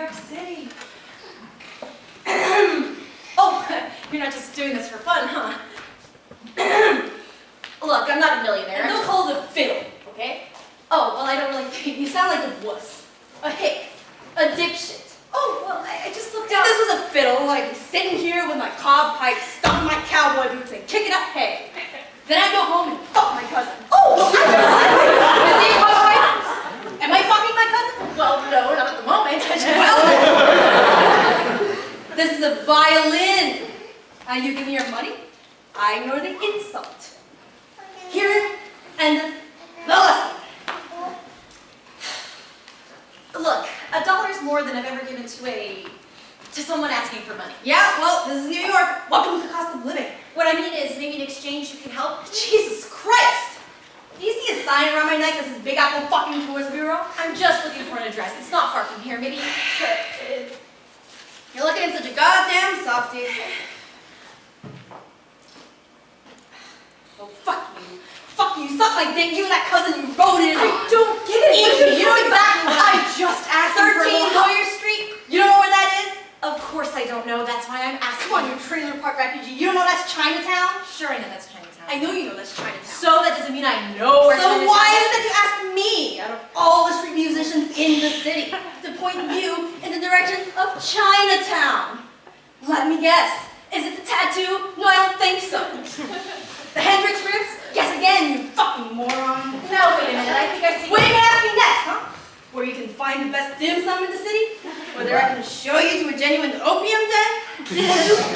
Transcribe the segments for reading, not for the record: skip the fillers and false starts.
York City. Oh, you're not just doing this for fun, huh? Look, I'm not a millionaire. And don't call it a fiddle, okay? Oh, well, I don't really think You sound like a wuss, a hick, a dipshit. Oh, well, I just looked If out. this was a fiddle, I'd be sitting here with my cob pipe, stomping my cowboy boots, and kicking up hay. Then I'd go home and fuck my cousin. Oh, Is he Am I fucking my cousin? well, no, not at the moment. Well, this is a violin. And you give me your money, I ignore the insult. Hear it, and the lesson. Look, $1's more than I've ever given to someone asking for money. Yeah, well, this is New York. Welcome to the cost of living. What I mean is, maybe in exchange you can help. Jesus Christ! Do you see a sign around my neck that says Big Apple fucking Tourist Bureau? I'm just looking for an address. It's not far from here. Maybe. You're looking at such a goddamn softie. Oh, fuck you. Fuck you. Suck my dick. You and that cousin you rode in on. I don't get it. You know exactly what I just asked you for a 13 little help. Lawyer Street? You don't know where that is? Of course I don't know. That's why I'm asking. Come on, you trailer park refugee. You don't know that's Chinatown? Sure, I know that's Chinatown. I know you know that's Chinatown. So that doesn't mean I know where So Chinatown why is. is it that you ask me, out of all the street musicians in the city, to point you in the direction of Chinatown? Let me guess. Is it the tattoo? No, I don't think so. The Hendrix riffs? Guess again, you fucking moron. No, wait a minute. I think I see. What are you gonna ask me next, huh? Where you can find the best dim sum in the city? Whether I can show you to a genuine opium den?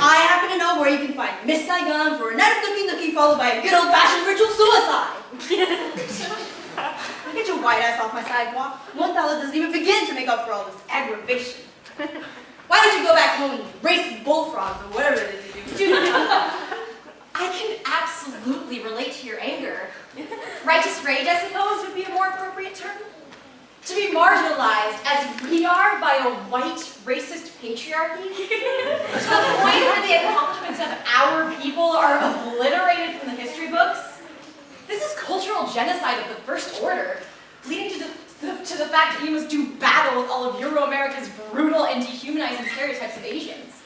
I happen to know where you can find Miss Saigon for a night of nookie followed by a good old-fashioned ritual suicide. Get your white ass off my sidewalk. $1 doesn't even begin to make up for all this aggravation. Why don't you go back home and race bullfrogs or whatever it is you do? I can absolutely relate to your anger. Righteous rage, I suppose, would be a more appropriate term. To be marginalized, as we are, by a white, racist patriarchy, to the point where the accomplishments of our people are obliterated from the history books. This is cultural genocide of the first order, leading to the fact that you must do battle with all of Euro-America's brutal and dehumanizing stereotypes of Asians.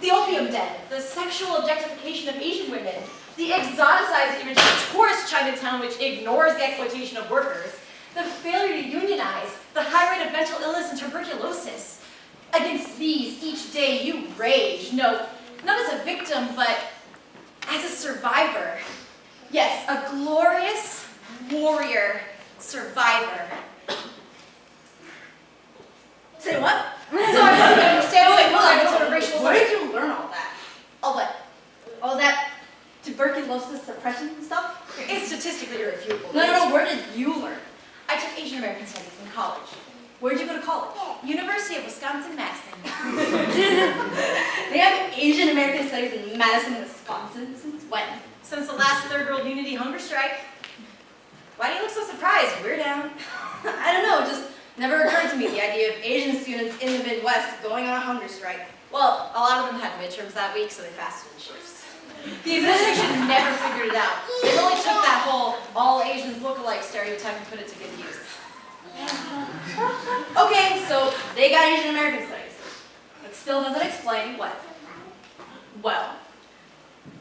The opium den, the sexual objectification of Asian women, the exoticized image of tourist Chinatown which ignores the exploitation of workers, the failure to unionize, the high rate of mental illness and tuberculosis. Against these, each day you rage, no, not as a victim, but as a survivor. Yes, a glorious warrior survivor. Say what? So I don't understand. Wait, hold on. Sort of racial. Where did you learn all that? All what? All that tuberculosis suppression stuff? It's statistically irrefutable. No, where did you learn? I took Asian American Studies in college. Where'd you go to college? University of Wisconsin-Madison. They have Asian American Studies in Madison, Wisconsin. Since when? Since the last Third World Unity hunger strike. Why do you look so surprised? We're down. I don't know, it just never occurred to me the idea of Asian students in the Midwest going on a hunger strike. Well, a lot of them had midterms that week, so they fasted in shifts. The administration never figured it out. It only took that whole all Asians look-alike stereotype and put it to good use. Okay, so they got Asian American Studies. That still doesn't explain what. Well,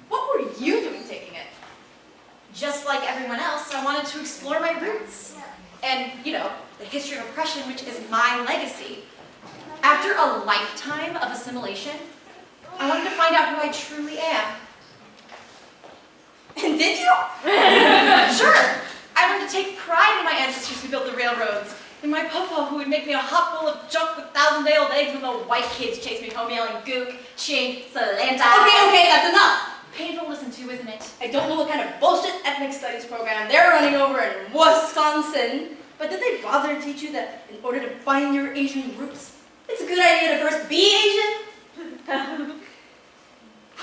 what were you doing taking it? Just like everyone else, I wanted to explore my roots. And, you know, the history of oppression, which is my legacy. After a lifetime of assimilation, I wanted to find out who I truly am. And did you? Sure. I wanted to take pride in my ancestors who built the railroads, in my papa who would make me a hot bowl of junk with 1,000-day-old eggs when the white kids chased me home yelling gook, chink, salenta. Okay, that's enough. Painful to listen to, isn't it? I don't know what kind of bullshit ethnic studies program they're running over in Wisconsin, but did they bother to teach you that in order to find your Asian roots, it's a good idea to first be Asian?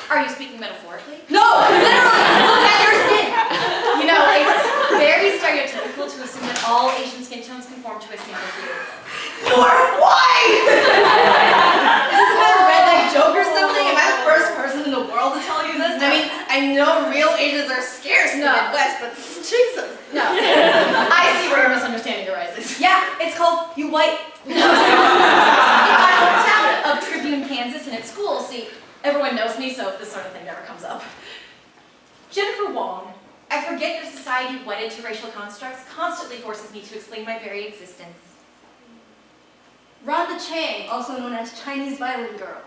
Are you speaking metaphorically? No, literally, look at your skin. You know, it's very stereotypical to assume that all Asian skin tones conform to a single hue. You're white! Is this about a redneck joke or something? Am I the first person in the world to tell you this? I mean, I know real Asians are scarce in the Midwest, but Jesus. No. I see where your misunderstanding arises. Yeah, it's called you white. No. everyone knows me, so this sort of thing never comes up. Jennifer Wong. I forget that society wedded to racial constructs constantly forces me to explain my very existence. Rhonda Chang, also known as Chinese Violin Girl.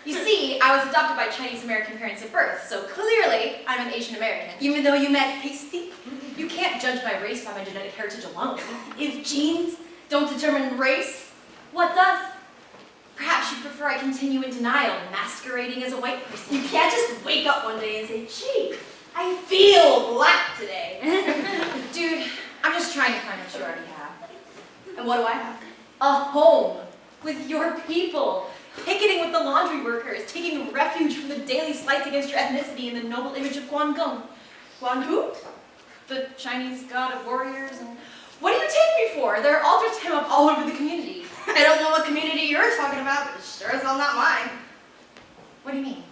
You see, I was adopted by Chinese-American parents at birth, so clearly I'm an Asian American. Even though you met pasty? You can't judge my race by my genetic heritage alone. If genes don't determine race, what does? Perhaps you prefer I continue in denial, masquerading as a white person. You can't just wake up one day and say, gee, I feel black today. Dude, I'm just trying to find what you already have. And what do I have? A home with your people, picketing with the laundry workers, taking refuge from the daily slights against your ethnicity in the noble image of Guan Gong. Guan who? The Chinese god of warriors. And what do you take me for? There are altars to him up all over the community. I don't know what community you're talking about, but sure as hell not mine. What do you mean?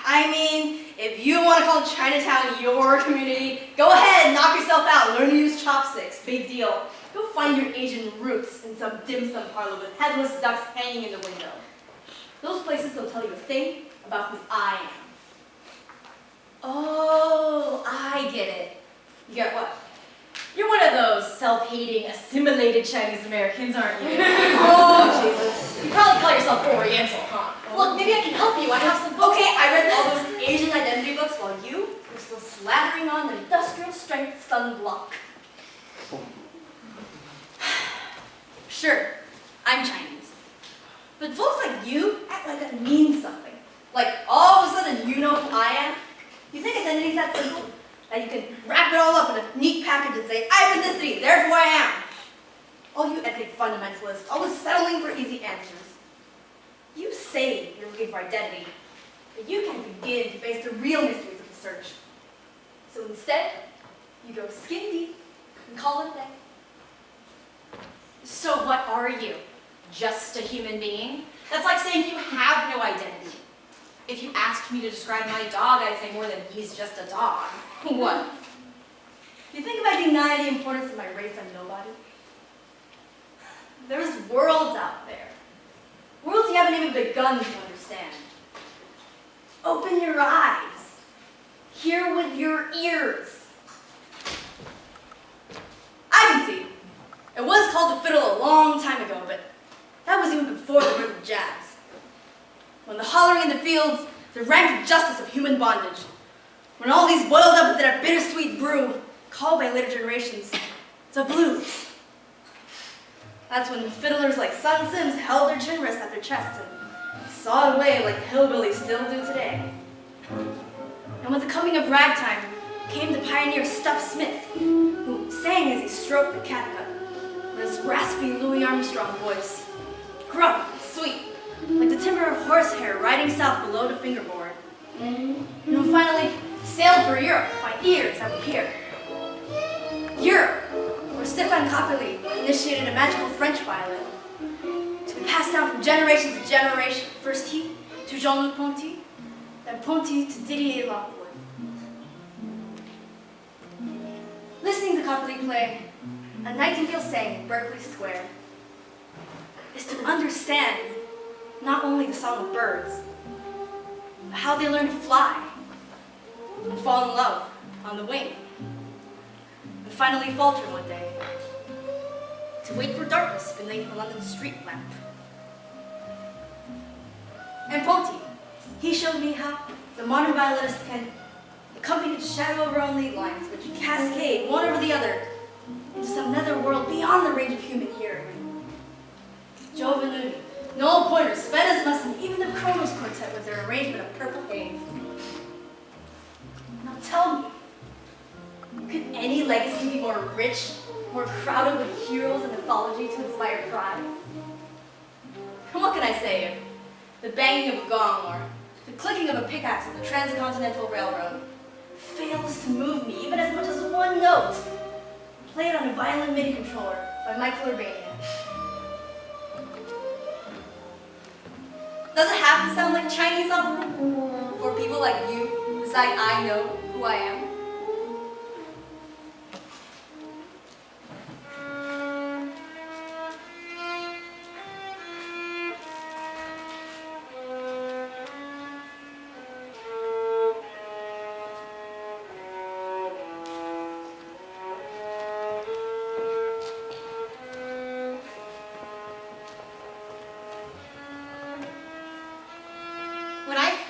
I mean, if you want to call Chinatown your community, go ahead, knock yourself out, learn to use chopsticks, big deal. Go find your Asian roots in some dim sum parlor with headless ducks hanging in the window. Those places don't tell you a thing about who I am. Oh, I get it. You get what? You're one of those self-hating, assimilated Chinese Americans, aren't you? Oh, Jesus. You probably call yourself Oriental, huh? Look, maybe I can help you. I have some books. Okay, I read all those Asian identity books while you were still slathering on the industrial strength sunblock. Sure, I'm Chinese. But folks like you act like that means something. Like all of a sudden you know who I am. You think identity's that simple? That you can wrap it all up in a neat package and say, I'm ethnicity, therefore I am. All you ethnic fundamentalists, always settling for easy answers. You say you're looking for identity, but you can't begin to face the real mysteries of the search. So instead, you go skin deep and call it a day. So what are you? Just a human being? That's like saying you have no identity. If you asked me to describe my dog, I'd say more than he's just a dog. What? You think if I deny the importance of my race, I'm nobody? There's worlds out there. Worlds you haven't even begun to understand. Open your eyes. Hear with your ears. I can see. It was called the fiddle a long time ago, but that was even before the rhythm jazz. When the hollering in the fields, the rank justice of human bondage. When all these boiled up into that bittersweet brew, called by later generations, the blues. That's when fiddlers like Sun Sims held their chin rests at their chests and sawed away like hillbillies still do today. And with the coming of ragtime came the pioneer Stuff Smith, who sang as he stroked the catgut with his raspy Louis Armstrong voice, gruff and sweet, like the timber of horsehair riding south below the fingerboard. And who finally sailed for Europe to find ears that would hear. Europe, where Stefan Kappeli initiated a magical French violin, to be passed down from generation to generation. First he to Jean-Luc Ponty, then Ponty to Didier Lockwood. Listening to Kappeli play A Nightingale Sang in Berkeley Square is to understand not only the song of birds, but how they learn to fly and fall in love on the wing, and finally falter one day to wait for darkness beneath the London street lamp. And Ponty, he showed me how the modern violinist can accompany the shadow of our own lead lines, which cascade one over the other into some nether world beyond the range of human hearing. Joe Venuti, Noel Pointer, Sven Asmussen, and even the Kronos Quartet with their arrangement of Purple Haze. Now tell me, could any legacy be more rich, more crowded with heroes and mythology to inspire pride? And what can I say if the banging of a gong or the clicking of a pickaxe on the Transcontinental Railroad fails to move me even as much as one note played on a violin MIDI controller by Michael Urbanian? Does it have to sound like Chinese opera for people like you who decide I know who I am?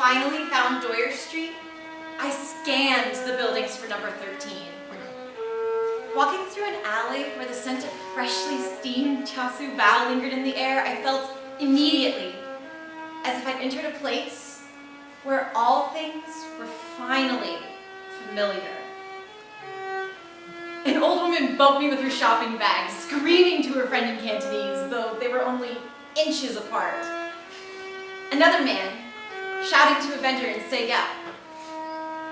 finally found Doyer Street, I scanned the buildings for number 13. Walking through an alley where the scent of freshly steamed chasu bao lingered in the air, I felt immediately as if I'd entered a place where all things were finally familiar. An old woman bumped me with her shopping bag, screaming to her friend in Cantonese, though they were only inches apart. Another man shouting to a vendor in Seiya.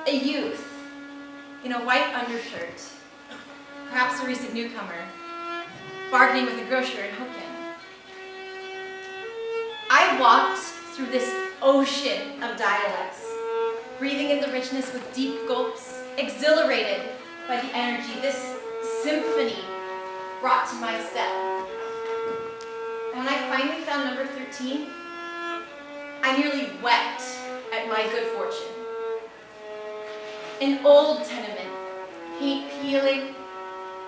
A youth in a white undershirt, perhaps a recent newcomer, bargaining with a grocer in Hokkien. I walked through this ocean of dialects, breathing in the richness with deep gulps, exhilarated by the energy this symphony brought to my step. And when I finally found number 13, I nearly wept at my good fortune. An old tenement, paint peeling,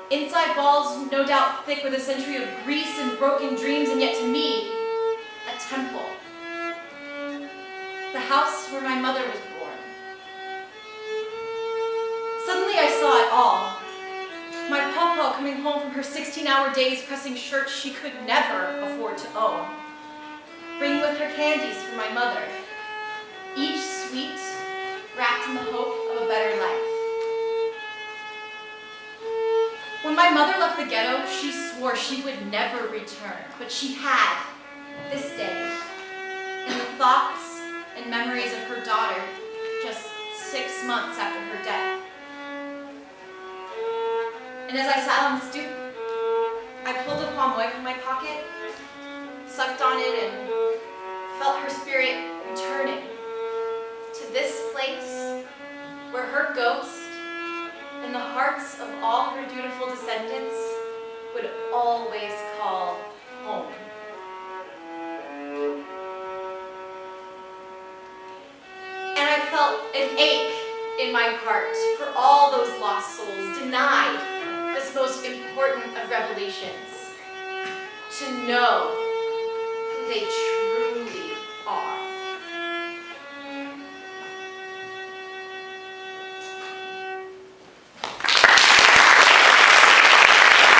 inside walls no doubt thick with a century of grease and broken dreams, and yet to me, a temple. The house where my mother was born. Suddenly I saw it all. My pawpaw coming home from her 16-hour days pressing shirts she could never afford to own. Bringing with her candies for my mother, each sweet, wrapped in the hope of a better life. When my mother left the ghetto, she swore she would never return, but she had, this day, in the thoughts and memories of her daughter just 6 months after her death. And as I sat on the stoop, I pulled a palm oil from my pocket, sucked on it, and felt her spirit returning to this place where her ghost and the hearts of all her dutiful descendants would always call home. And I felt an ache in my heart for all those lost souls denied this most important of revelations, to know who they truly are.